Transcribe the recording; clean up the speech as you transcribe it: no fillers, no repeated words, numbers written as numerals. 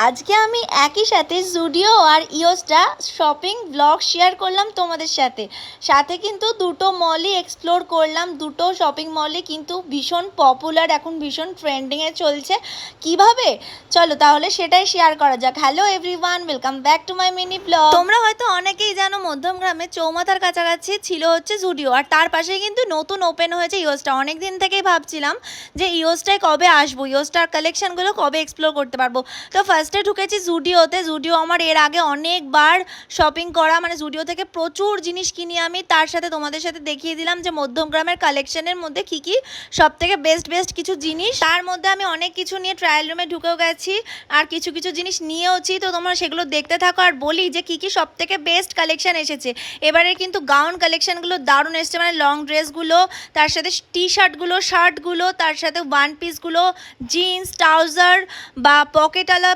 আজকে আমি একই সাথে জুডিও আর ইওসটা শপিং ব্লগ শেয়ার করলাম তোমাদের সাথে। সাথে কিন্তু দুটো মলই এক্সপ্লোর করলাম। দুটো শপিং মলই কিন্তু ভীষণ পপুলার, এখন ভীষণ ট্রেন্ডিংয়ে চলছে। কিভাবে, চলো তাহলে সেটাই শেয়ার করা যাক। Hello everyone, welcome back to my mini blog. তোমরা হয়তো অনেকেই জানো মধ্যমগ্রামে চৌমাথার কাছাকাছি ছিল হচ্ছে জুডিও, আর তার পাশে কিন্তু নতুন ওপেন হয়েছে ইওসটা। অনেক দিন থেকেই ভাবছিলাম যে ইওসটায় কবে আসবো, ইওসটার কালেকশনগুলো কবে এক্সপ্লোর করতে পারবো। তো ফার্স্টে ঢুকেছি জুডিওতে। জুডিও আমার এর আগে অনেকবার শপিং করা, মানে জুডিও থেকে প্রচুর জিনিস কিনি আমি। তার সাথে তোমাদের সাথে দেখিয়ে দিলাম যে মধ্যমগ্রামের কালেকশনের মধ্যে কী কী সব থেকে বেস্ট কিছু জিনিস। তার মধ্যে আমি অনেক কিছু নিয়ে ট্রায়াল রুমে ঢুকেও গেছি, আর কিছু কিছু জিনিস নিয়েওছি। তো তোমরা সেগুলো দেখতে থাকো আর বলি যে কী কী সব থেকে বেস্ট কালেকশন এসেছে। এবারে কিন্তু গাউন কালেকশনগুলো দারুণ এসছে, মানে লং ড্রেসগুলো, তার সাথে টি শার্টগুলো, শার্টগুলো, তার সাথে ওয়ান পিসগুলো, জিন্স, ট্রাউজার বা পকেটওয়ালা